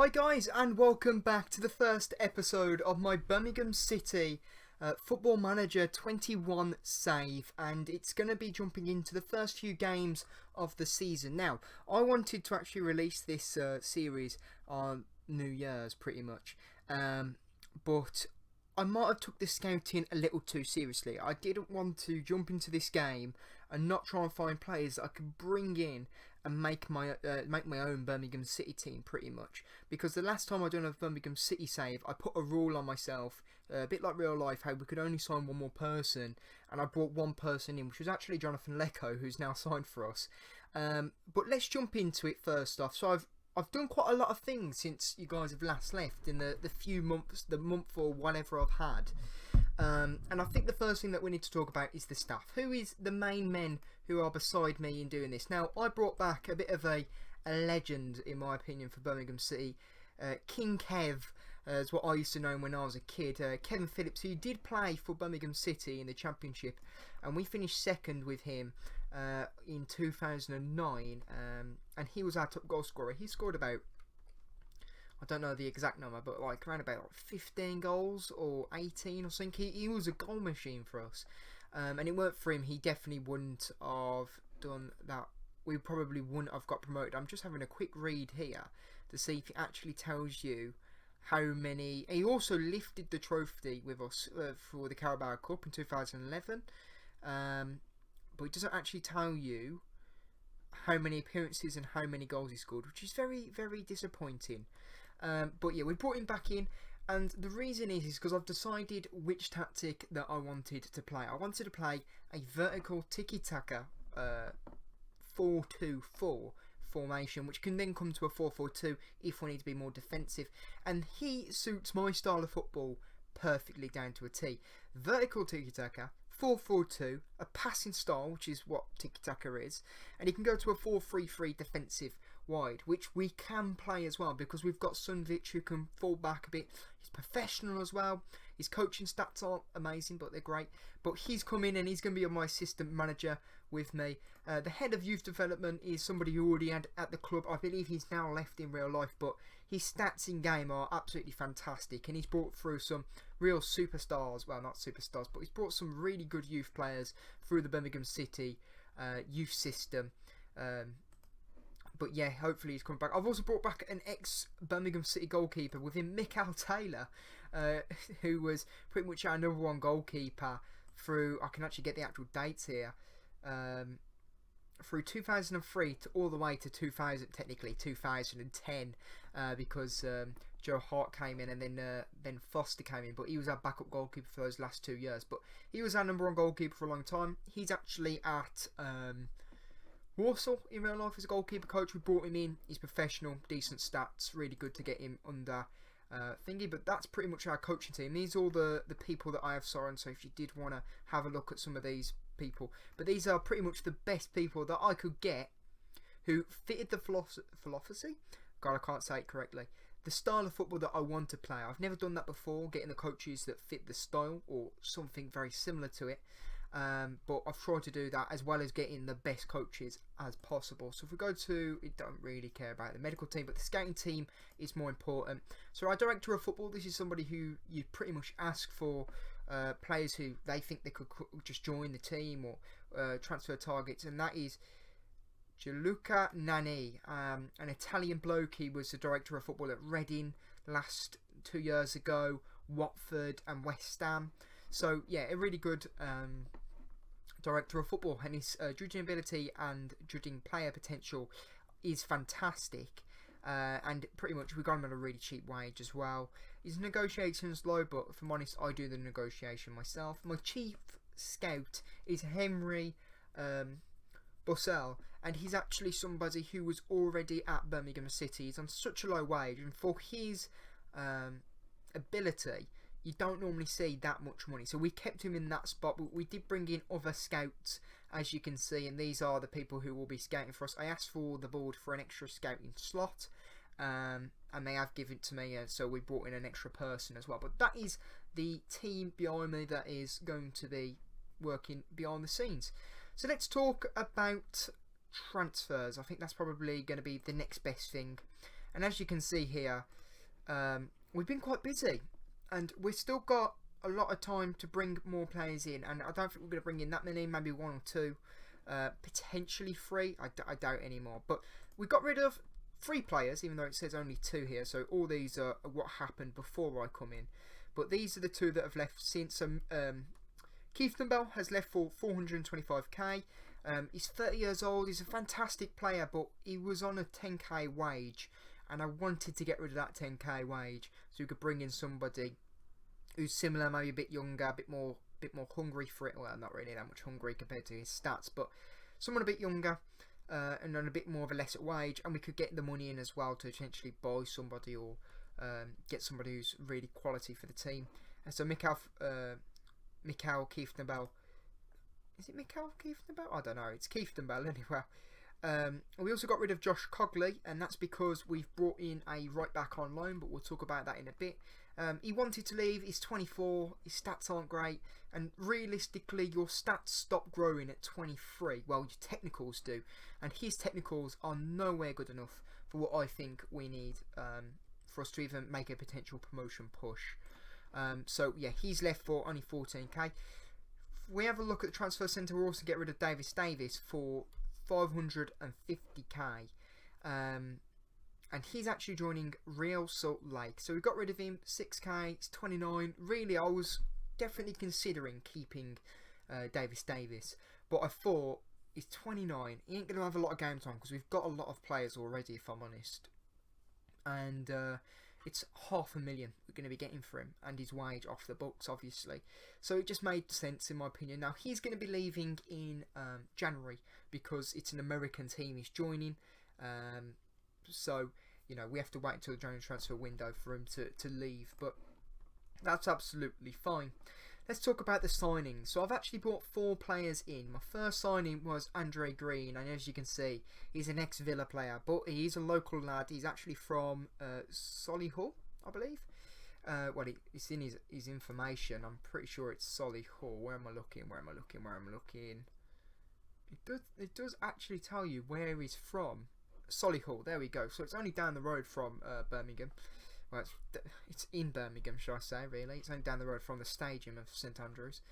Hi guys, and welcome back to the first episode of my Birmingham City Football Manager 21 save, and it's going to be jumping into the first few games of the season. Now, I wanted to actually release this series on New Year's pretty much, but I might have took the scouting a little too seriously. I didn't want to jump into this game and not try and find players that I could bring in and make my own Birmingham City team pretty much. Because the last time I done a Birmingham City save, I put a rule on myself, a bit like real life, how we could only sign one more person, and I brought one person in, which was actually Jonathan Lecco, who's now signed for us. But let's jump into it first off. So I've done quite a lot of things since you guys have last left in the few months, the month or whatever I've had. And I think the first thing that we need to talk about is the staff. Who is the main men who are beside me in doing this? Now, I brought back a bit of a legend, in my opinion, for Birmingham City. King Kev is what I used to know him when I was a kid. Kevin Phillips, who did play for Birmingham City in the Championship, and we finished second with him in 2009, and he was our top goal scorer. He scored about, I don't know the exact number, but like around about 15 goals or 18 or something. He was a goal machine for us, and it weren't for him, he definitely wouldn't have done that. We probably wouldn't have got promoted. I'm just having a quick read here to see if it actually tells you how many. He also lifted the trophy with us for the Carabao Cup in 2011, but it doesn't actually tell you how many appearances and how many goals he scored, which is very, very disappointing. But yeah, we brought him back in, and the reason is because I've decided which tactic that I wanted to play. I wanted to play a vertical tiki-taka 4-2-4 formation, which can then come to a 4-4-2 if we need to be more defensive, and he suits my style of football perfectly down to a T. Vertical tiki-taka, 4-4-2, a passing style, which is what tiki-taka is, and he can go to a 4-3-3 defensive wide, which we can play as well because we've got Sunvic who can fall back a bit. He's professional as well. His coaching stats aren't amazing, but they're great. But he's come in and he's going to be my assistant manager with me. The head of youth development is somebody who already had at the club. I believe he's now left in real life, but his stats in game are absolutely fantastic, and he's brought through some real superstars. Well, not superstars, but he's brought some really good youth players through the Birmingham City youth system. But yeah, hopefully he's coming back. I've also brought back an ex-Birmingham City goalkeeper with him, Mikael Taylor, who was pretty much our number one goalkeeper through, I can actually get the actual dates here, through 2003 to all the way to 2010, because Joe Hart came in and then Foster came in, but he was our backup goalkeeper for those last 2 years. But he was our number one goalkeeper for a long time. He's actually at Warsaw in real life as a goalkeeper coach. We brought him in. He's professional, decent stats, really good to get him under thingy. But that's pretty much our coaching team. These are all the people that I have signed. So if you did want to have a look at some of these people, but these are pretty much the best people that I could get who fitted the philosophy. God, I can't say it correctly. The style of football that I want to play. I've never done that before, getting the coaches that fit the style or something very similar to it. But I've tried to do that as well as getting the best coaches as possible. So if we go to, it don't really care about the medical team, but the scouting team is more important. So our director of football, this is somebody who you pretty much ask for players who they think they could just join the team or transfer targets, and that is Gianluca Nani, an Italian bloke. He was the director of football at Reading last 2 years ago, Watford and West Ham. So yeah, a really good director of football, and his judging ability and judging player potential is fantastic. And pretty much we got him at a really cheap wage as well. His negotiation's low, but if I'm honest, I do the negotiation myself. My chief scout is Henry Bussell, and he's actually somebody who was already at Birmingham City. He's on such a low wage, and for his ability, you don't normally see that much money. So we kept him in that spot, but we did bring in other scouts, as you can see, and these are the people who will be scouting for us. I asked for the board for an extra scouting slot, and they have given it to me, so we brought in an extra person as well. But that is the team behind me that is going to be working behind the scenes. So let's talk about transfers. I think that's probably going to be the next best thing. And as you can see here, we've been quite busy, and we've still got a lot of time to bring more players in, and I don't think we're going to bring in that many, maybe 1 or 2, potentially 3, I doubt anymore. But we got rid of 3 players, even though it says only 2 here, so all these are what happened before I come in. But these are the 2 that have left since. Keith Bell has left for 425k. He's 30 years old, he's a fantastic player, but he was on a 10k wage, and I wanted to get rid of that 10k wage so we could bring in somebody who's similar, maybe a bit younger, a bit more hungry for it. Well, not really that much hungry compared to his stats, but someone a bit younger and on a bit more of a lesser wage, and we could get the money in as well to essentially buy somebody or get somebody who's really quality for the team. And so Mikhail Keith Bell. Is it Mikhail Keith Bell? I don't know. It's Keith Bell anyway. We also got rid of Josh Cogley, and that's because we've brought in a right back on loan, but we'll talk about that in a bit. He wanted to leave. He's 24. His stats aren't great, and realistically, your stats stop growing at 23. Well, your technicals do, and his technicals are nowhere good enough for what I think we need for us to even make a potential promotion push. So yeah, he's left for only 14k. If we have a look at the transfer centre, we'll also get rid of Davis for 550k. And he's actually joining Real Salt Lake. So we got rid of him, 6k, it's 29. Really, I was definitely considering keeping Davis. But I thought, he's 29. He ain't going to have a lot of game time because we've got a lot of players already, if I'm honest. And it's $500,000 we're going to be getting for him. And his wage off the books, obviously. So it just made sense, in my opinion. Now, he's going to be leaving in January because it's an American team he's joining. So, you know, we have to wait until the January transfer window for him to leave, but that's absolutely fine. Let's talk about the signings. So I've actually brought 4 players in. My first signing was Andre Green, and as you can see, he's an ex-Villa player, but he's a local lad. He's actually from Solihull, I believe. Well, it's in his information. I'm pretty sure it's Solihull. Where am I looking? It does actually tell you where he's from. Solihull, there we go. So it's only down the road from Birmingham. Well, it's in Birmingham, should I say, really. It's only down the road from the stadium of St Andrews.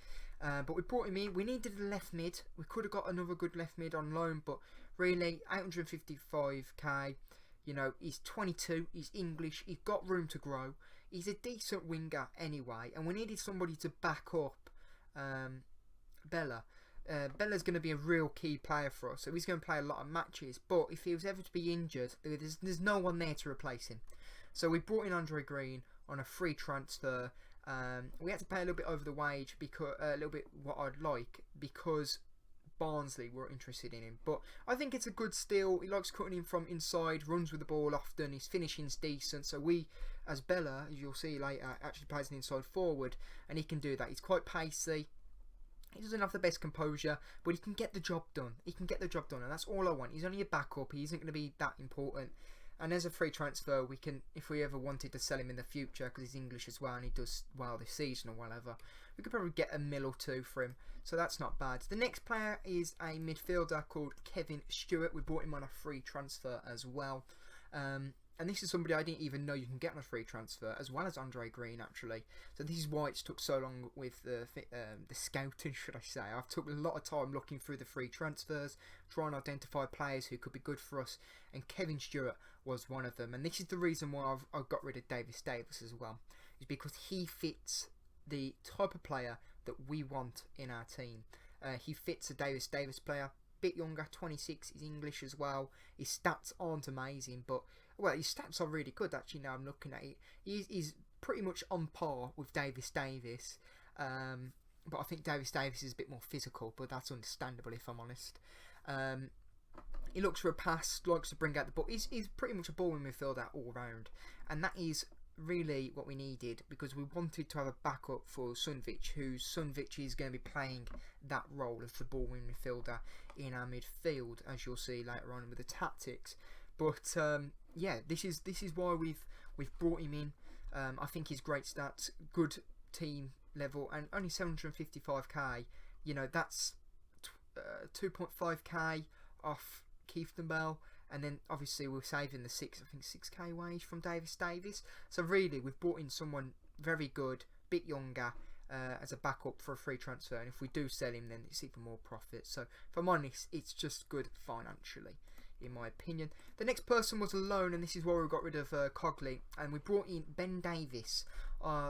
But we brought him in. We needed a left mid. We could have got another good left mid on loan, but really, 855k. You know, he's 22, he's English, he's got room to grow. He's a decent winger anyway, and we needed somebody to back up Bella. Bella's going to be a real key player for us, so he's going to play a lot of matches, but if he was ever to be injured, there's no one there to replace him. So we brought in Andre Green on a free transfer. We had to pay a little bit over the wage, because a little bit what I'd like, because Barnsley were interested in him. But I think it's a good steal. He likes cutting in from inside, runs with the ball often, his finishing's decent, so we, as Bella, as you'll see later, actually plays an inside forward, and he can do that. He's quite pacey. He doesn't have the best composure, but he can get the job done. And that's all I want. He's only a backup. He isn't going to be that important. And as a free transfer, we can, if we ever wanted to sell him in the future, because he's English as well and he does well this season or whatever, we could probably get $1 or 2 for him. So that's not bad. The next player is a midfielder called Kevin Stewart. We brought him on a free transfer as well. And this is somebody I didn't even know you can get on a free transfer, as well as Andre Green, actually. So this is why it's took so long with the scouting, should I say. I've took a lot of time looking through the free transfers, trying to identify players who could be good for us, and Kevin Stewart was one of them. And this is the reason why I've got rid of Davis as well, is because he fits the type of player that we want in our team. He fits a Davis player, bit younger, 26, he's English as well. His stats aren't amazing, but well, his stats are really good actually. Now I'm looking at it, he's pretty much on par with Davis. But I think Davis is a bit more physical, but that's understandable if I'm honest. He looks for a pass, likes to bring out the ball. He's pretty much a ball midfielder all round, and that is really what we needed, because we wanted to have a backup for Sunvic, is going to be playing that role of the ball midfielder in our midfield, as you'll see later on with the tactics. But yeah, this is why we've brought him in. I think he's great stats, good team level, and only 755k. You know, that's 2.5k off Keith Bell, and then obviously we're saving the 6k wage from Davis. So really, we've brought in someone very good, bit younger, as a backup for a free transfer, and if we do sell him, then it's even more profit. So if I'm honest, it's just good financially, in my opinion. The next person was a loan, and this is where we got rid of Cogley, and we brought in Ben Davis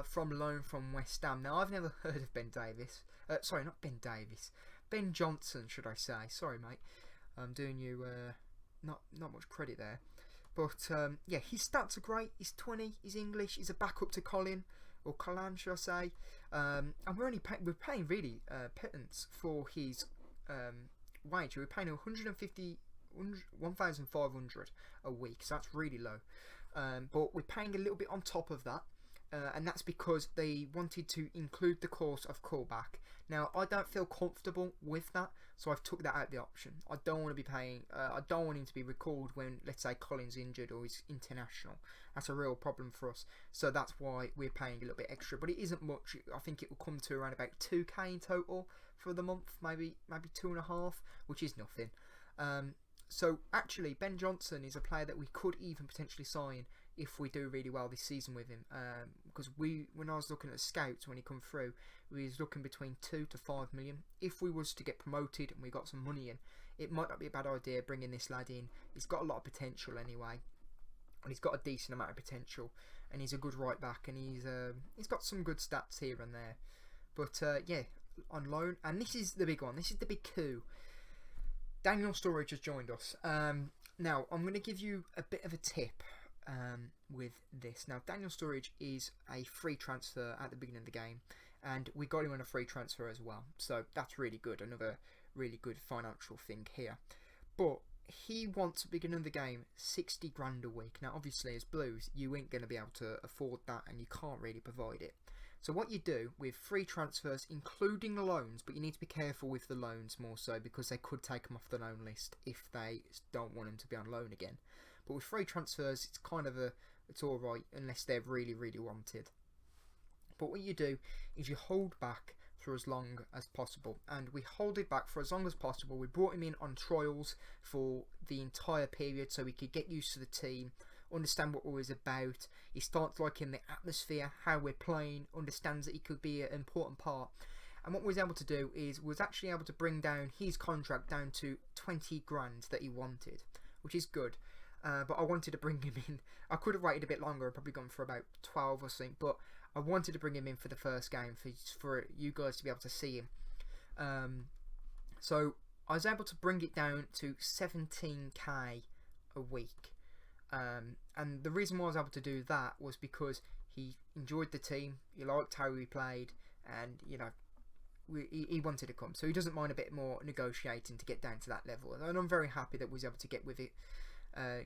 from loan from West Ham. Now, I've never heard of Ben Davis. Sorry, not Ben Davis. Ben Johnson, should I say. Sorry, mate. I'm doing you not much credit there. But, yeah, his stats are great. He's 20. He's English. He's a backup to Colin. Or Colin, should I say. And we're paying really pittance for his wage. We're paying 1,500 a week, so that's really low. But we're paying a little bit on top of that, and that's because they wanted to include the course of callback. Now, I don't feel comfortable with that, so I've took that out of the option. I don't want to be paying. I don't want him to be recalled when, let's say, Colin's injured or he's international. That's a real problem for us. So that's why we're paying a little bit extra, but it isn't much. I think it will come to around about 2k in total for the month, maybe 2.5, which is nothing. So actually, Ben Johnson is a player that we could even potentially sign if we do really well this season with him. Because when I was looking at scouts when he come through, we was looking between 2 to 5 million. If we was to get promoted and we got some money in, it might not be a bad idea bringing this lad in. He's got a lot of potential anyway, and he's got a decent amount of potential, and he's a good right back, and he's got some good stats here and there. But yeah, on loan, and this is the big one. This is the big coup. Daniel Sturridge has joined us. Now, I'm going to give you a bit of a tip with this. Now, Daniel Sturridge is a free transfer at the beginning of the game, and we got him on a free transfer as well. So that's really good. Another really good financial thing here. But he wants, at the beginning of the game, 60 grand a week. Now, obviously, as Blues, you ain't going to be able to afford that, and you can't really provide it. So what you do with free transfers, including loans, but you need to be careful with the loans more so, because they could take them off the loan list if they don't want them to be on loan again. But with free transfers, it's kind of it's alright unless they're really, really wanted. But what you do is you hold back for as long as possible, and we hold it back for as long as possible. We brought him in on trials for the entire period so we could get used to the team, understand what we're about. He starts liking the atmosphere, how we're playing, understands that he could be an important part. And what we was able to do is was actually able to bring down his contract down to 20 grand that he wanted, which is good. But I wanted to bring him in. I could have waited a bit longer, I'd probably gone for about 12 or something, but I wanted to bring him in for the first game for you guys to be able to see him. So I was able to bring it down to 17k a week. And the reason why I was able to do that was because he enjoyed the team, he liked how we played, and you know, he wanted to come. So he doesn't mind a bit more negotiating to get down to that level. And I'm very happy that we was able to get with it,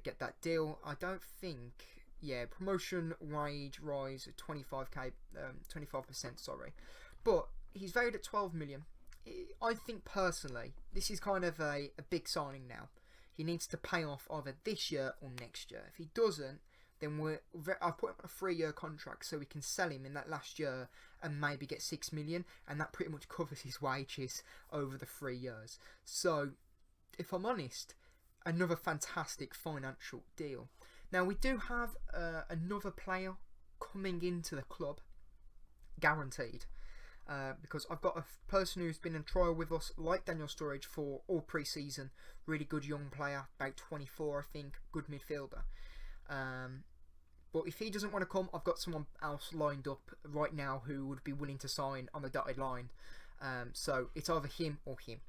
get that deal. I don't think, yeah, promotion wage rise at 25k, 25%, sorry. But he's valued at 12 million. I think personally, this is kind of a big signing now. He needs to pay off either this year or next year. If he doesn't, then I've put him on a 3-year contract so we can sell him in that last year and maybe get 6 million, and that pretty much covers his wages over the 3 years. So, if I'm honest, another fantastic financial deal. Now, we do have another player coming into the club, guaranteed. Because I've got a person who's been in trial with us, like Daniel Sturridge, for all pre-season. Really good young player, about 24 I think, good midfielder. But if he doesn't want to come, I've got someone else lined up right now who would be willing to sign on the dotted line. So it's either him or him.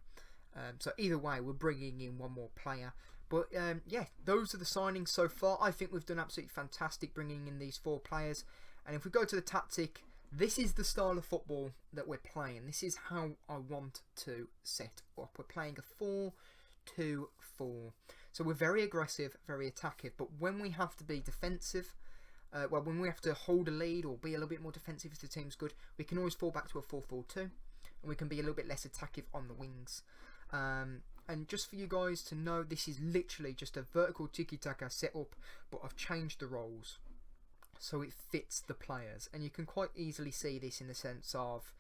So either way, we're bringing in one more player. But yeah, those are the signings so far. I think we've done absolutely fantastic bringing in these 4 players. And if we go to the tactic, this is the style of football that we're playing. This is how I want to set up. We're playing a 4-2-4. So we're very aggressive, very attacking. But when we have to be defensive, when we have to hold a lead or be a little bit more defensive if the team's good, we can always fall back to a 4-4-2. And we can be a little bit less attacking on the wings. And just for you guys to know, this is literally just a vertical tiki-taka setup, but I've changed the roles so it fits the players, and you can quite easily see this in the sense of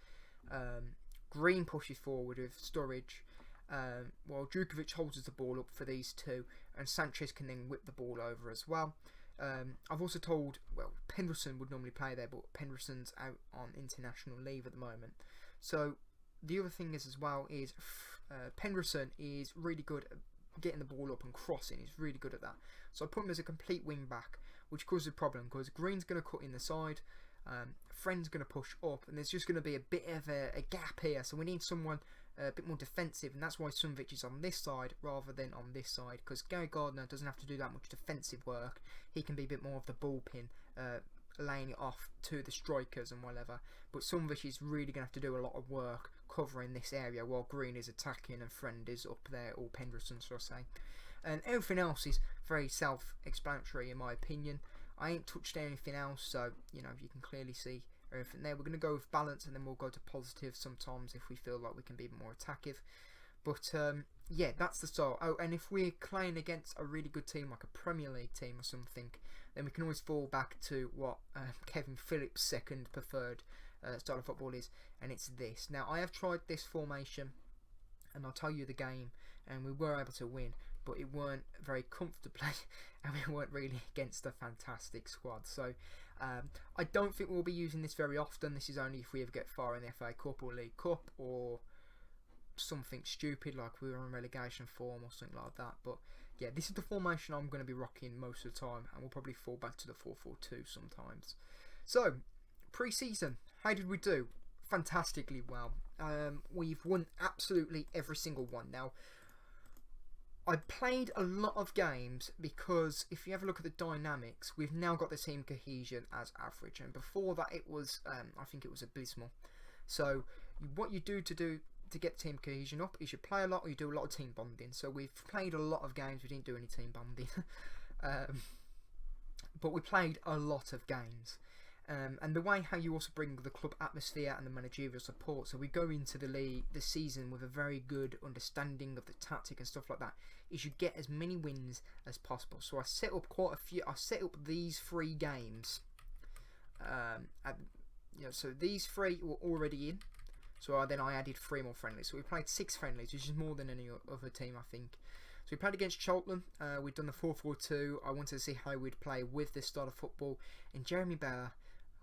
Green pushes forward with Sturridge, while Djukovic holds the ball up for these two, and Sanchez can then whip the ball over as well. I've also told, well, Penderson would normally play there, but Penderson's out on international leave at the moment. So the other thing is as well is Penderson is really good at getting the ball up and crossing. He's really good at that. So I put him as a complete wing back, which causes a problem because Green's going to cut in the side, Friend's going to push up, and there's just going to be a bit of a gap here. So we need someone a bit more defensive, and that's why Sunvic is on this side rather than on this side, because Gary Gardner doesn't have to do that much defensive work. He can be a bit more of the ball pin, laying it off to the strikers and whatever, but Sunvic is really going to have to do a lot of work covering this area while Green is attacking and Friend is up there, or Penderson shall I say. And everything else is very self-explanatory in my opinion. I ain't touched anything else, so you know, you can clearly see everything there. We're going to go with balance, and then we'll go to positive sometimes if we feel like we can be more attackive. But yeah, that's the start. Oh, and if we're playing against a really good team, like a Premier League team or something, then we can always fall back to what Kevin Phillips' second preferred style of football is, and it's this. Now, I have tried this formation, and I'll tell you the game, and we were able to win, but it weren't very comfortably, and we weren't really against a fantastic squad. So I don't think we'll be using this very often. This is only if we ever get far in the FA Cup or League Cup or something stupid like we were in relegation form or something like that. But yeah, this is the formation I'm going to be rocking most of the time, and we'll probably fall back to the 4-4-2 sometimes. So pre-season, how did we do? Fantastically well. We've won absolutely every single one. Now, I played a lot of games because if you have a look at the dynamics, we've now got the team cohesion as average, and before that it was, I think it was abysmal. So what you do to get team cohesion up is you play a lot or you do a lot of team bonding. So we've played a lot of games, we didn't do any team bonding, but we played a lot of games. And the way how you also bring the club atmosphere and the managerial support, so we go into the season with a very good understanding of the tactic and stuff like that, is you get as many wins as possible. So I set up quite a few. I set up these 3 games. So these 3 were already in. So then I added 3 more friendlies. So we played 6 friendlies, which is more than any other team, I think. So we played against Cheltenham. We'd done the 4-4-2. I wanted to see how we'd play with this style of football. And Jeremy Bella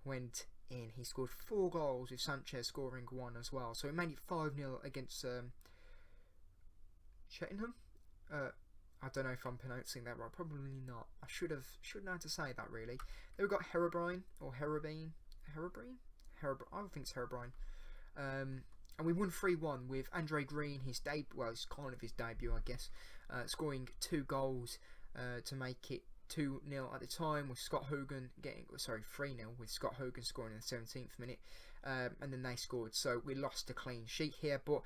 went in. He scored 4 goals with Sanchez scoring 1 as well. So it made it 5-0 against Cheltenham. I don't know if I'm pronouncing that right. Probably not. I should know how to say that really. Then we got Herobrine or Herobrine. I think it's Herobrine. And we won 3-1 with Andre Green, his debut. Well, it's kind of his debut, I guess. Scoring 2 goals to make it 2-0 at the time, with Scott Hogan getting, 3-0 with Scott Hogan scoring in the 17th minute, and then they scored. So we lost a clean sheet here, but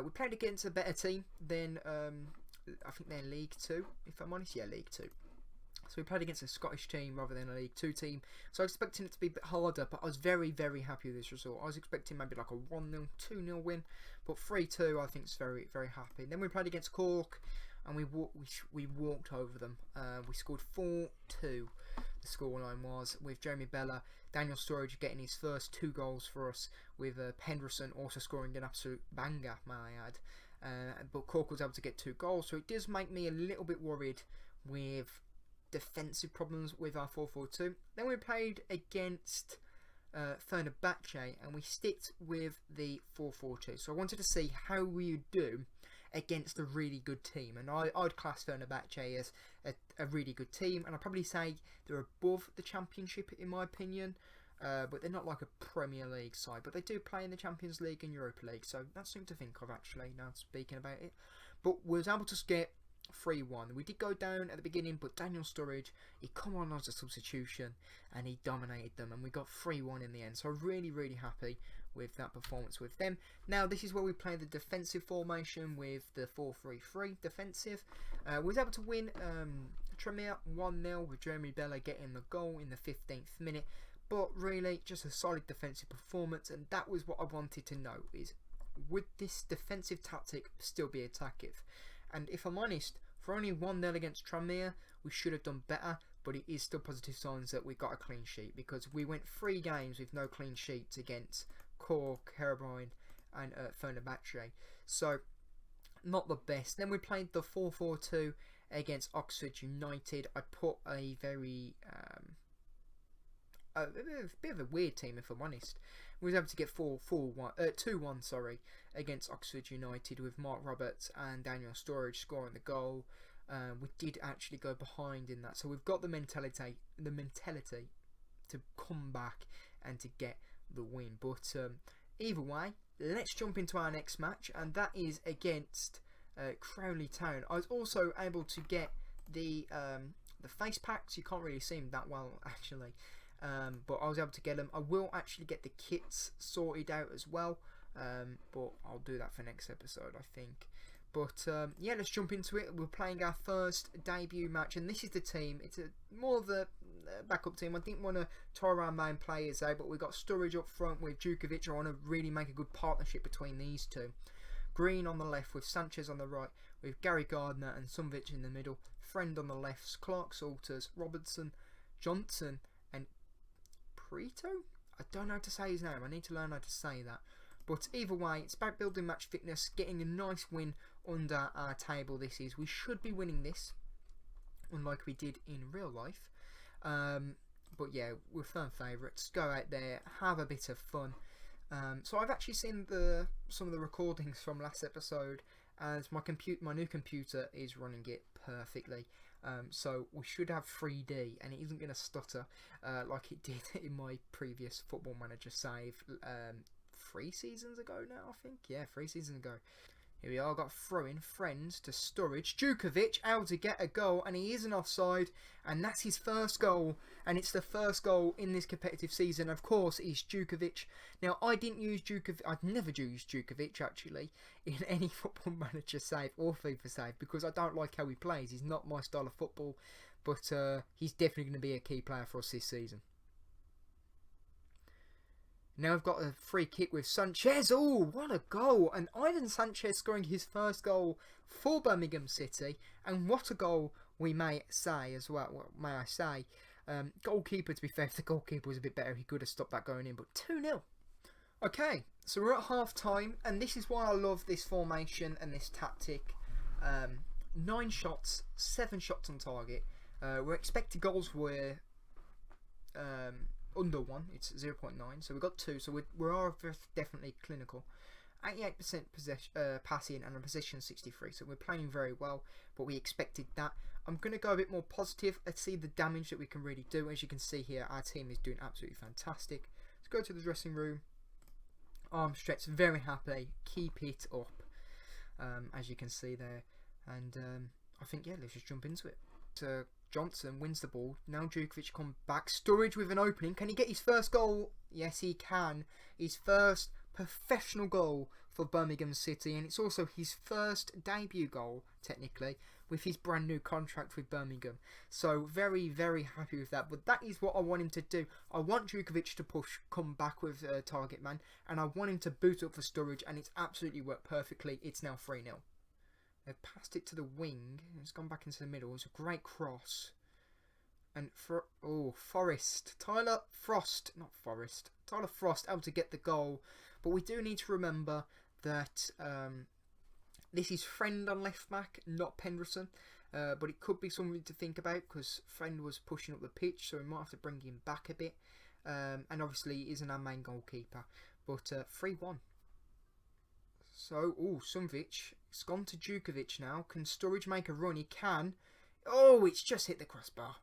we played against a better team than I think they're League 2, if I'm honest. Yeah, League 2. So we played against a Scottish team rather than a League 2 team. So I was expecting it to be a bit harder, but I was very, very happy with this result. I was expecting maybe like a 1-0, 2-0 win, but 3-2 I think is very, very happy. Then we played against Cork, and we walked over them. We scored 4-2. The scoreline was, with Jeremy Bella, Daniel Sturridge getting his first 2 goals for us, with Penderson also scoring an absolute banger, may I add. But Cork was able to get 2 goals, so it does make me a little bit worried with defensive problems with our 4-4-2. Then we played against Fenerbahce, and we sticked with the 4-4-2. So I wanted to see how we would do against a really good team, and I'd class Fenerbahce as a really good team, and I'd probably say they're above the Championship in my opinion, but they're not like a Premier League side, but they do play in the Champions League and Europa League, so that's something to think of actually now speaking about it. But we was able to get 3-1. We did go down at the beginning, but Daniel Sturridge, he come on as a substitution and he dominated them, and we got 3-1 in the end. So really, really happy with that performance with them. Now this is where we play the defensive formation with the 4-3-3 defensive. We was able to win Tremere 1-0 with Jeremy Bella getting the goal in the 15th minute, but really just a solid defensive performance, and that was what I wanted to know, is would this defensive tactic still be attackive? And if I'm honest, for only 1-0 against Tranmere, we should have done better, but it is still positive signs that we got a clean sheet, because we went 3 games with no clean sheets against Cork, Herobrine and Fenerbahce. So not the best. Then we played the 4-4-2 against Oxford United. I put a very a bit of a weird team, if I'm honest. We was able to get 2-1 against Oxford United with Mark Roberts and Daniel Sturridge scoring the goal. We did actually go behind in that, so we've got the mentality to come back and to get the win. But either way, let's jump into our next match, and that is against Crowley Town. I was also able to get the face packs. You can't really see them that well actually, but I was able to get them. I will actually get the kits sorted out as well, but I'll do that for next episode, I think. But yeah, let's jump into it. We're playing our first debut match, and this is the team. It's more of a backup team. I didn't want to tire our main players out, but we've got Sturridge up front with Djukovic. I want to really make a good partnership between these two. Green on the left with Sanchez on the right, with Gary Gardner and Sunvic in the middle. Friend on the left, Clark Salters, Robertson, Johnson, and Preto? I don't know how to say his name. I need to learn how to say that. But either way, it's about building match fitness, getting a nice win under our table. We should be winning this, unlike we did in real life. But yeah, we're firm favourites. Go out there, have a bit of fun. So I've actually seen some of the recordings from last episode, as my new computer is running it perfectly. So we should have 3D, and it isn't going to stutter like it did in my previous Football Manager save 3 seasons ago now, I think. Yeah, 3 seasons ago. Here we are, got throw-in, Friends to Sturridge. Djukovic able to get a goal, and he isn't offside, and that's his first goal, and it's the first goal in this competitive season. Of course, it's Djukovic. Now, I didn't use Djukovic. I've never used Djukovic, actually, in any Football Manager save or FIFA save, because I don't like how he plays. He's not my style of football, but he's definitely going to be a key player for us this season. Now we've got a free kick with Sanchez. Oh, what a goal! And Ivan Sanchez scoring his first goal for Birmingham City. And what a goal we may say as well. What may I say? Goalkeeper, to be fair, if the goalkeeper was a bit better, he could have stopped that going in. But 2-0. Okay, so we're at half time. And this is why I love this formation and this tactic. 9 shots, 7 shots on target. We're expected goals were under 1, it's 0.9, so we've got 2, so we are definitely clinical. 88% passing and a possession 63, so we're playing very well, but we expected that. I'm going to go a bit more positive. Let's see the damage that we can really do. As you can see here, our team is doing absolutely fantastic. Let's go to the dressing room. Arm stretch, very happy, keep it up, as you can see there. And I think, yeah, let's just jump into it. So Johnson wins the ball. Now Djukovic comes back. Sturridge with an opening. Can he get his first goal? Yes, he can. His first professional goal for Birmingham City. And it's also his first debut goal, technically, with his brand new contract with Birmingham. So very, very happy with that. But that is what I want him to do. I want Djukovic to come back with target man. And I want him to boot up for Sturridge. And it's absolutely worked perfectly. It's now 3-0. They've passed it to the wing. It's gone back into the middle. It's a great cross. And Forrest. Tyler Frost able to get the goal. But we do need to remember that this is Friend on left back, not Penderson. But it could be something to think about, because Friend was pushing up the pitch, so we might have to bring him back a bit. And obviously he isn't our main goalkeeper. But 3-1. So, Sunvic. It's gone to Djukovic now. Can Sturridge make a run? He can. Oh, it's just hit the crossbar.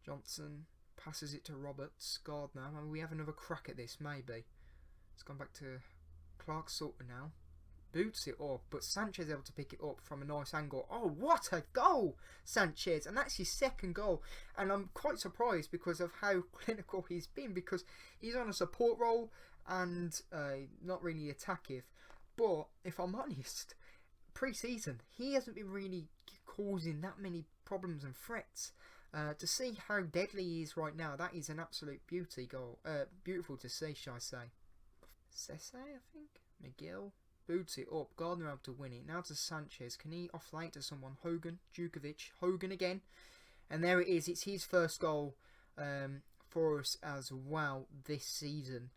Johnson passes it to Roberts. Gardner. Maybe we have another crack at this, maybe. It's gone back to Clark Salter now. Boots it up, but Sanchez able to pick it up from a nice angle. Oh, what a goal, Sanchez. And that's his second goal. And I'm quite surprised because of how clinical he's been, because he's on a support role and not really attacking. But if I'm honest, pre-season he hasn't been really causing that many problems and threats. To see how deadly he is right now, that is an absolute beauty goal. Beautiful to see, shall I say. Sesse, I think. McGill boots it up. Gardner able to win it. Now to Sanchez. Can he offload to someone? Hogan, Djukovic, Hogan again. And there it is. It's his first goal for us as well this season.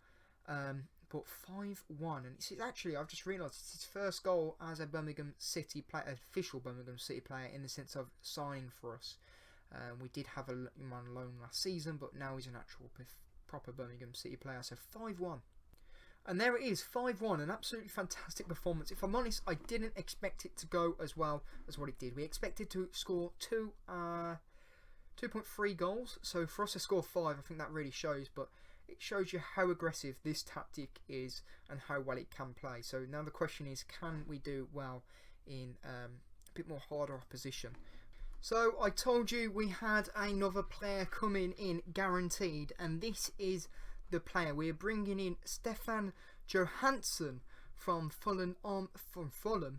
But 5-1, and it's actually, I've just realised it's his first goal as a Birmingham City player, official Birmingham City player, in the sense of signing for us. We did have him on loan last season, but now he's an actual proper Birmingham City player. So 5-1. And there it is, 5-1, an absolutely fantastic performance. If I'm honest, I didn't expect it to go as well as what it did. We expected to score 2.3 goals, so for us to score 5, I think that really shows, but it shows you how aggressive this tactic is and how well it can play. So now the question is, can we do well in a bit more harder opposition? So I told you we had another player coming in guaranteed, and this is the player. We're bringing in Stefan Johansson from Fulham,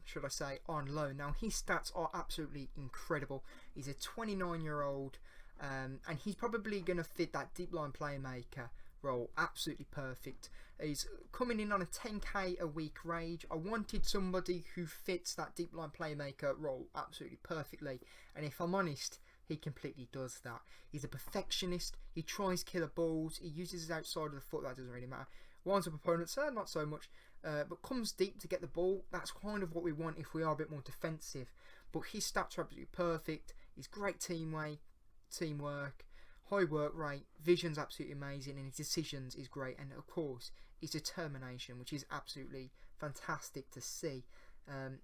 should I say, on loan. Now his stats are absolutely incredible. He's a 29-year-old, and he's probably going to fit that deep line playmaker role absolutely perfect. He's coming in on a 10k a week wage. I wanted somebody who fits that deep line playmaker role absolutely perfectly, and if I'm honest, he completely does that. He's a perfectionist. He tries killer balls. He uses his outside of the foot. That doesn't really matter. Winds up opponents, not so much, but comes deep to get the ball. That's kind of what we want if we are a bit more defensive. But his stats are absolutely perfect. He's great teamwork, high work rate, vision's absolutely amazing, and his decisions is great, and of course his determination, which is absolutely fantastic to see,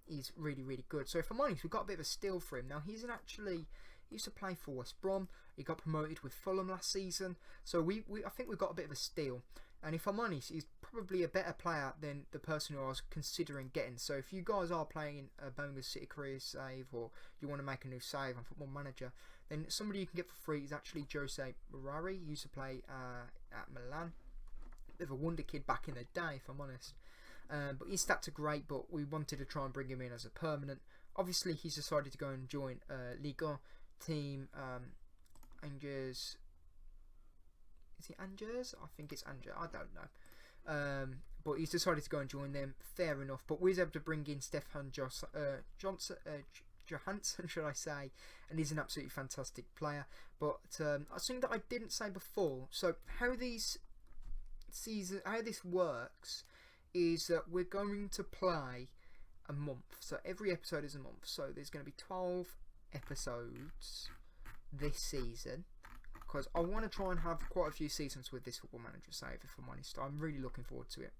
is really, really good. So if I'm honest, we've got a bit of a steal for him. Now he used to play for West Brom. He got promoted with Fulham last season, so I think we've got a bit of a steal. And if I'm honest, he's probably a better player than the person who I was considering getting. So if you guys are playing a Birmingham City career save, or you want to make a new save on Football Manager, then somebody you can get for free is actually Jose Murari. He used to play at Milan. Bit of a wonder kid back in the day, if I'm honest. But his stats are great, but we wanted to try and bring him in as a permanent. Obviously, he's decided to go and join Liga team Angers. Is it Angers? I think it's Angers. I don't know. But he's decided to go and join them. Fair enough. But we was able to bring in Stefan Johansson, should I say, and he's an absolutely fantastic player. But something that I didn't say before. So how this works is that we're going to play a month. So every episode is a month. So there's going to be 12 episodes this season, because I want to try and have quite a few seasons with this Football Manager save, if I'm honest. I'm really looking forward to it.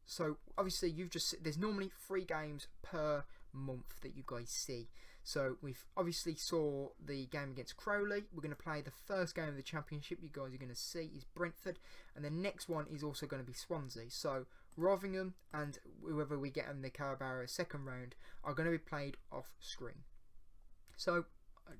So obviously there's normally 3 games per month that you guys see. So we've obviously saw the game against Crowley. We're going to play the first game of the Championship you guys are going to see is Brentford, and the next one is also going to be Swansea. So Rotherham and whoever we get in the Carabao second round are going to be played off screen. So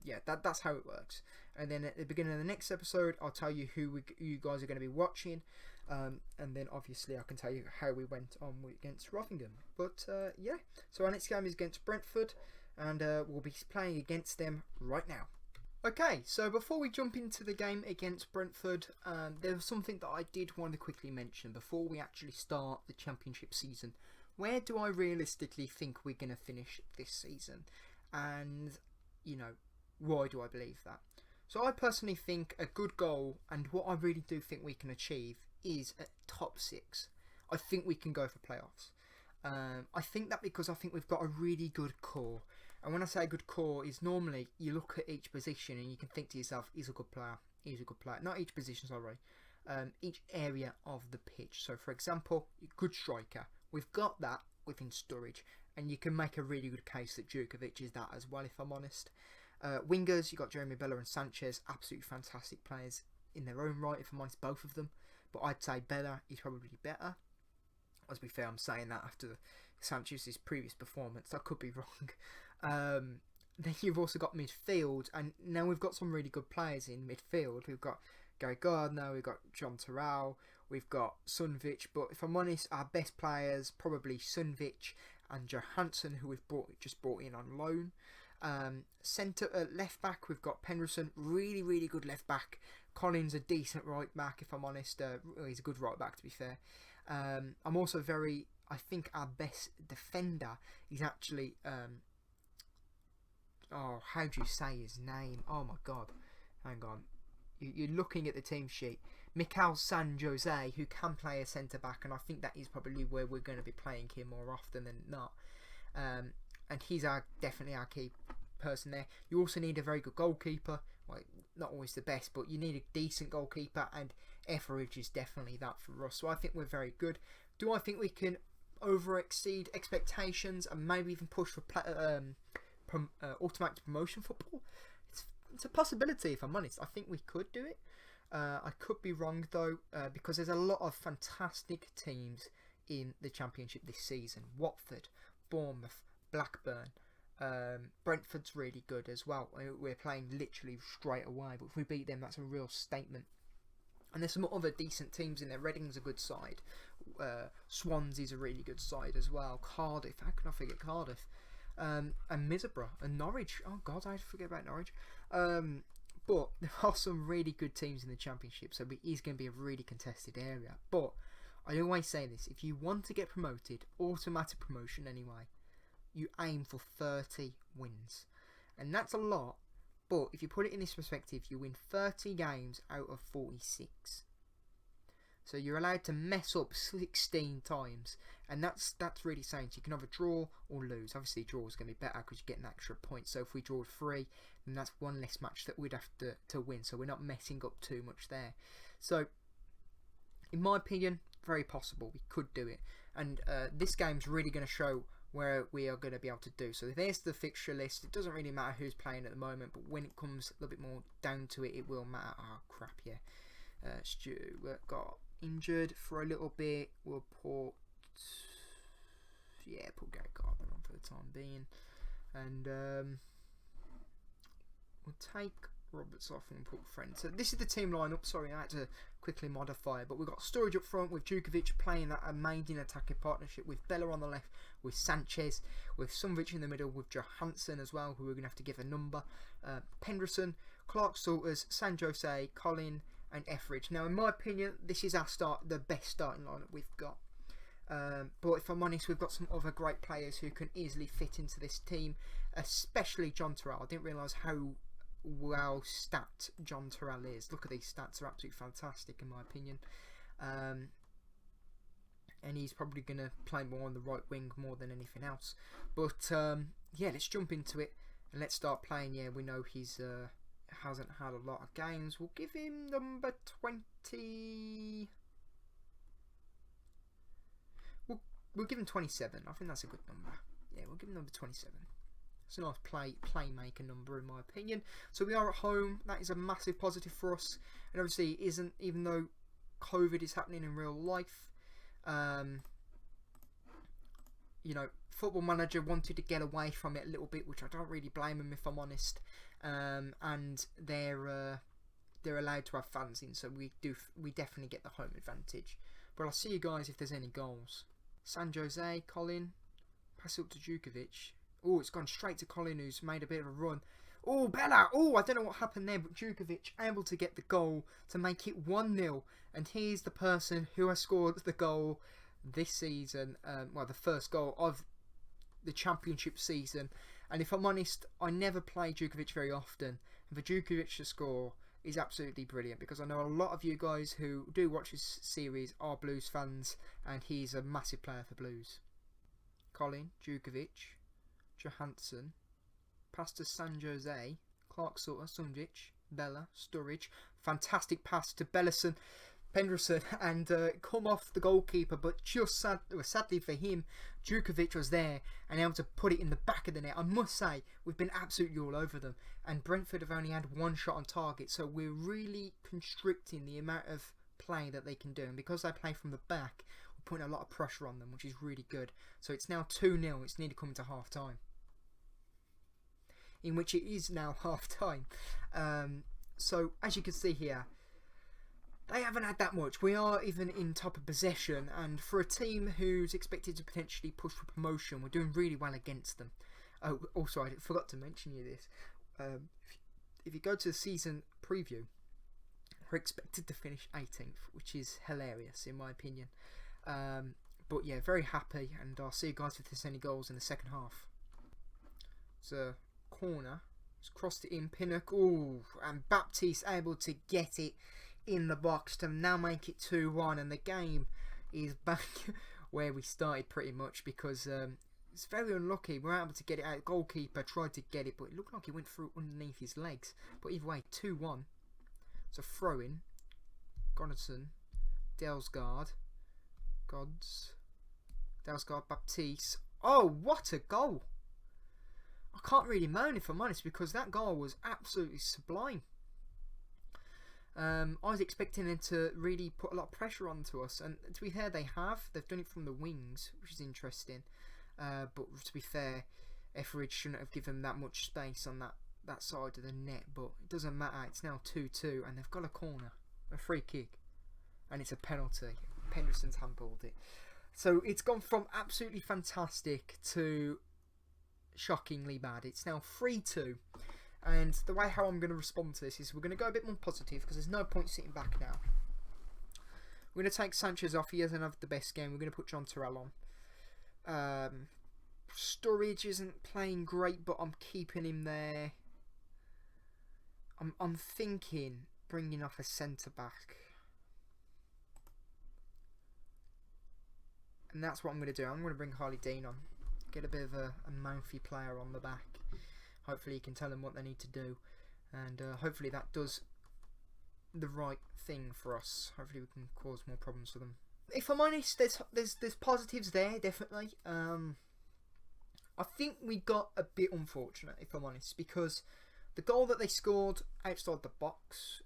yeah, that's how it works. And then at the beginning of the next episode, I'll tell you who you guys are going to be watching, and then obviously I can tell you how we went on against Rotherham. But yeah, so our next game is against Brentford, and we'll be playing against them right now. Okay, so before we jump into the game against Brentford, there was something that I did want to quickly mention before we actually start the Championship season. Where do I realistically think we're going to finish this season? And, why do I believe that? So I personally think a good goal, and what I really do think we can achieve, is a top 6. I think we can go for playoffs. I think that because I think we've got a really good core. And when I say good core, is normally you look at each position and you can think to yourself, he's a good player, he's a good player. Not each position, sorry. Each area of the pitch. So for example, good striker. We've got that within Sturridge. And you can make a really good case that Djukovic is that as well, if I'm honest. Wingers, you've got Jeremy Bella and Sanchez. Absolutely fantastic players in their own right, if I'm honest, both of them. But I'd say Bella is probably better. To be fair, I'm saying that after Sanchez's previous performance. I could be wrong. Then you've also got midfield, and now we've got some really good players in midfield. We've got Gary Gardner, we've got John Terrell, we've got Sunvic. But if I'm honest, our best players probably Sunvic and Johansson, who we've just brought in on loan. Left back, we've got Penderson, really, really good left back. Collins, a decent right back, if I'm honest. He's a good right back, to be fair. I'm also I think our best defender is actually, how do you say his name? Oh my god, hang on. You're looking at the team sheet. Mikel San Jose, who can play a centre-back, and I think that is probably where we're going to be playing him more often than not. And he's definitely our key person there. You also need a very good goalkeeper. Well, not always the best, but you need a decent goalkeeper, and Etheridge is definitely that for us. So I think we're very good. Do I think we can over-exceed expectations and maybe even push for automatic promotion football? It's a possibility, if I'm honest. I think we could do it. I could be wrong though, because there's a lot of fantastic teams in the Championship this season. Watford, Bournemouth, Blackburn, Brentford's really good as well. We're playing literally straight away, but if we beat them, that's a real statement. And there's some other decent teams in there. Reading's a good side. Swansea's a really good side as well. Cardiff, how can I forget Cardiff? And Middlesbrough and Norwich. Oh God, I forget about Norwich. But there are some really good teams in the Championship, so it is going to be a really contested area. But I always say this: if you want to get promoted, automatic promotion anyway, you aim for 30 wins, and that's a lot. But if you put it in this perspective, you win 30 games out of 46. So you're allowed to mess up 16 times, and that's really saying. So you can either draw or lose. Obviously, draw is going to be better because you're getting an extra point. So if we draw 3, then that's one less match that we'd have to win. So we're not messing up too much there. So, in my opinion, very possible. We could do it. And this game's really going to show where we are going to be able to do. So there's the fixture list. It doesn't really matter who's playing at the moment, but when it comes a little bit more down to it, it will matter. Oh, crap, yeah. Stu got injured for a little bit. We'll put Gary Gardner on for the time being, and we'll take Roberts off and put Friend. So this is the team lineup. Sorry, I had to quickly modify it, but we've got Sturridge up front with Djukovic playing that amazing attacking partnership with Bella on the left, with Sanchez, with Sunvich in the middle, with Johansson as well, who we're going to have to give a number. Penderson, Clark Salters, San Jose, Colin, and Etheridge. Now, in my opinion, this is the best starting lineup we've got. But if I'm honest, we've got some other great players who can easily fit into this team, especially John Terrell. I didn't realise how well stacked John Terrell is. Look at these stats; they're absolutely fantastic in my opinion. And he's probably going to play more on the right wing more than anything else. But yeah, let's jump into it and let's start playing. Yeah, we know he's hasn't had a lot of games. We'll give him number 20. We'll give him 27. I think that's a good number. Yeah, we'll give him number 27. It's a nice playmaker number in my opinion. So we are at home. That is a massive positive for us. And obviously it isn't, even though COVID is happening in real life. You know, Football Manager wanted to get away from it a little bit, which I don't really blame him if I'm honest. And they're allowed to have fans in, so we definitely get the home advantage. But I'll see you guys if there's any goals. San Jose, Colin, pass it up to Djukovic. Oh, it's gone straight to Colin, who's made a bit of a run. Oh, Bella! Oh, I don't know what happened there, but Djukovic able to get the goal to make it 1-0. And here's the person who has scored the goal this season. Well, the first goal of the Championship season. And if I'm honest, I never play Djukovic very often. And for Djukovic to score is absolutely brilliant, because I know a lot of you guys who do watch this series are Blues fans, and he's a massive player for Blues. Colin, Djukovic, Johansson, pass to San Jose, Clark Sutter, Sundic, Bella, Sturridge. Fantastic pass to Bellison, Penderson, and come off the goalkeeper, but just sadly for him, Djukovic was there and able to put it in the back of the net. I must say, we've been absolutely all over them, and Brentford have only had one shot on target, so we're really constricting the amount of play that they can do, and because they play from the back, we're putting a lot of pressure on them, which is really good. So it's now 2-0, it's nearly coming to half time, in which it is now half time. So as you can see here, they haven't had that much. We are even in top of possession, and for a team who's expected to potentially push for promotion, we're doing really well against them. Oh, also, I forgot to mention you this. If you go to the season preview, we're expected to finish 18th, which is hilarious in my opinion. But yeah, very happy, and I'll see you guys if there's any goals in the second half. It's a corner. It's crossed it in. Pinnock. Ooh, and Baptiste able to get it in the box to now make it 2-1, and the game is back where we started pretty much, because it's very unlucky. We were able to get it out. Goalkeeper tried to get it, but it looked like it went through underneath his legs. But either way, 2-1. So throw-in. Gonason. Delsgaard. Delsgaard. Baptiste. Oh, what a goal! I can't really moan, if I'm honest, because that goal was absolutely sublime. I was expecting them to really put a lot of pressure onto us, and to be fair, they have. They've done it from the wings, which is interesting. But to be fair, Etheridge shouldn't have given that much space on that side of the net. But it doesn't matter. It's now 2-2, and they've got a corner, a free kick, and it's a penalty. Penderson's handballed it. So it's gone from absolutely fantastic to shockingly bad. It's now 3-2. And the way how I'm going to respond to this is we're going to go a bit more positive, because there's no point sitting back now. We're going to take Sanchez off. He hasn't had the best game. We're going to put John Terrell on. Sturridge isn't playing great, but I'm keeping him there. I'm thinking bringing off a centre back. And that's what I'm going to do. I'm going to bring Harley Dean on. Get a bit of a mouthy player on the back. Hopefully you can tell them what they need to do, and hopefully that does the right thing for us. Hopefully we can cause more problems for them. If I'm honest, there's positives there, definitely. I think we got a bit unfortunate, if I'm honest, because the goal that they scored outside the box,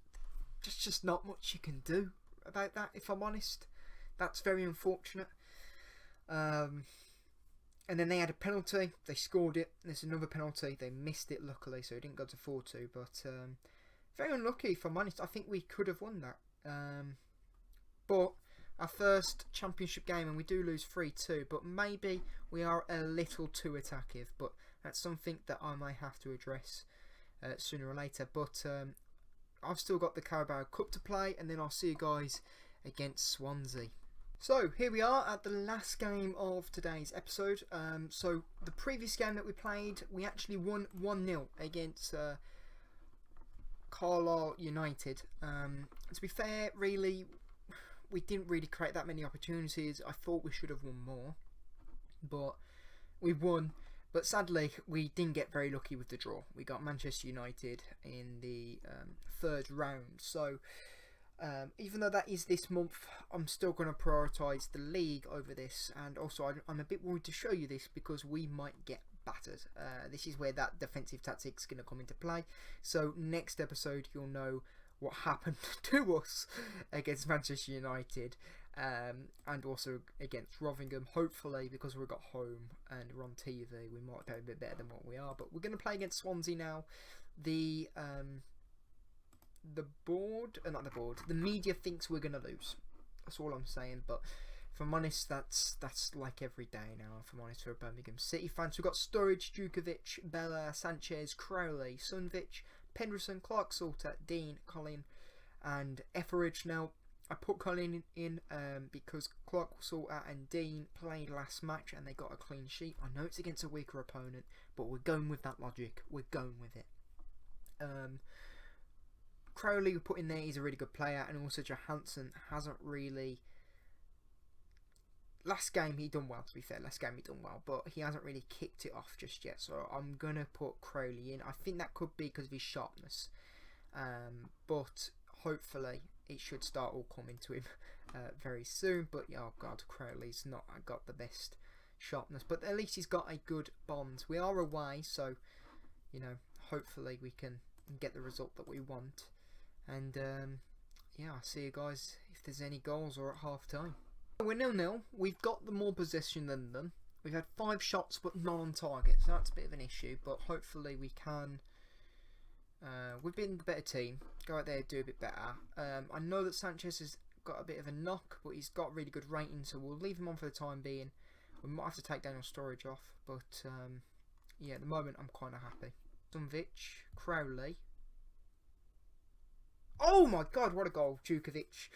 there's just not much you can do about that, if I'm honest. That's very unfortunate. And then they had a penalty, they scored it. There's another penalty, they missed it luckily, so it didn't go to 4-2. But very unlucky, if I'm honest. I think we could have won that. But our first championship game, and we do lose 3-2. But maybe we are a little too attackive. But that's something that I may have to address sooner or later. But I've still got the Carabao Cup to play, and then I'll see you guys against Swansea. So here we are at the last game of today's episode. So the previous game that we played, we actually won 1-0 against Carlisle United. To be fair, really, we didn't really create that many opportunities. I thought we should have won more, but we won. But sadly, we didn't get very lucky with the draw. We got Manchester United in the third round. So even though that is this month, I'm still going to prioritise the league over this. And also, I'm a bit worried to show you this because we might get battered. This is where that defensive tactics is going to come into play. So next episode, you'll know what happened to us against Manchester United, and also against Rotherham. Hopefully, because we got home and we're on TV, we might be a bit better than what we are. But we're going to play against Swansea now. The media thinks we're going to lose. That's all I'm saying. But if I'm honest, that's like every day now. If I'm honest, for Birmingham City fans, we've got Sturridge, Djukovic, Bella, Sanchez, Crowley, Sunvich, Penderson, Clark, Salter, Dean, Colin, and Etheridge. Now, I put Colin in because Clark, Salter, and Dean played last match and they got a clean sheet. I know it's against a weaker opponent, but we're going with that logic. We're going with it. Crowley we put in there. He's a really good player, and also Johansson hasn't really. Last game he done well, to be fair. But he hasn't really kicked it off just yet. So I'm gonna put Crowley in. I think that could be because of his sharpness, but hopefully it should start all coming to him very soon. But oh god, Crowley's not got the best sharpness, but at least he's got a good bond. We are away, so you know, hopefully we can get the result that we want. And yeah, I'll see you guys if there's any goals or at half time. We're 0-0. We've got the more possession than them. We've had 5 shots but none on target, so that's a bit of an issue. But hopefully we can. We've been the better team. Go out there, do a bit better. I know that Sanchez has got a bit of a knock, but he's got really good rating, so we'll leave him on for the time being. We might have to take Daniel Sturridge off, but yeah, at the moment I'm kind of happy. Sunvich, Crowley. Oh my god, what a goal, Djukovic.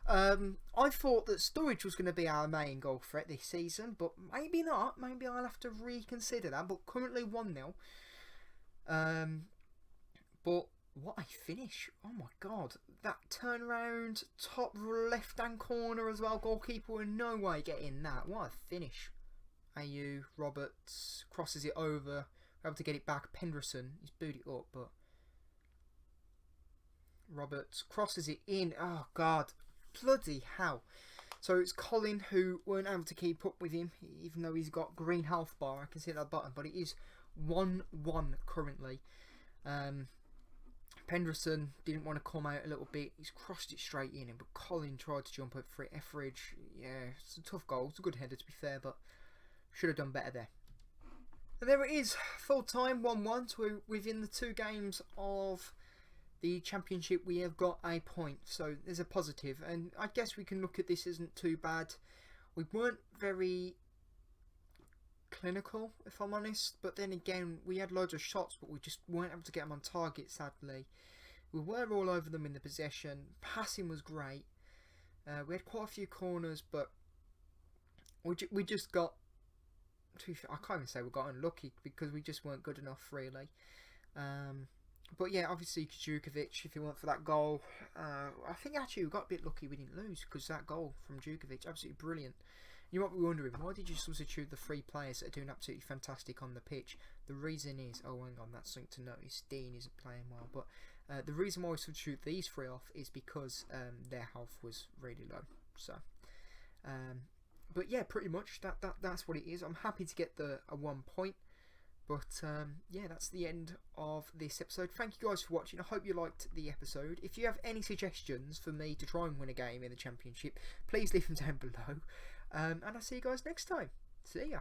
I thought that Sturridge was going to be our main goal threat this season, but maybe not. Maybe I'll have to reconsider that. But currently 1-0. But what a finish. Oh my god. That turnaround, top left hand corner as well. Goalkeeper in no way getting that. What a finish. AU, Roberts crosses it over. We're able to get it back. Penderson, he's booted it up, but Roberts crosses it in. Oh god. Bloody hell. So it's Colin who weren't able to keep up with him, even though he's got green health bar. I can see that button, but it is 1-1 currently. Penderson didn't want to come out a little bit. He's crossed it straight in, but Colin tried to jump up for it. Etheridge, yeah, it's a tough goal. It's a good header to be fair, but should have done better there. And there it is, full time 1-1. So within the 2 games of the championship, we have got a point. So there's a positive, and I guess we can look at this isn't too bad. We weren't very clinical, if I'm honest, but then again we had loads of shots, but we just weren't able to get them on target, sadly. We were all over them in the possession. Passing was great. We had quite a few corners, but we just got, I can't even say we got unlucky, because we just weren't good enough really. But yeah, obviously Djukovic, if he went for that goal, I think actually we got a bit lucky we didn't lose, because that goal from Djukovic, absolutely brilliant. You might be wondering, why did you substitute the 3 players that are doing absolutely fantastic on the pitch? The reason is, oh hang on, that's something to notice, Dean isn't playing well, but the reason why we substitute these 3 off is because their health was really low. So, but yeah, pretty much that's what it is. I'm happy to get a 1 point. But yeah, that's the end of this episode. Thank you guys for watching. I hope you liked the episode. If you have any suggestions for me to try and win a game in the championship, please leave them down below. And I'll see you guys next time. See ya.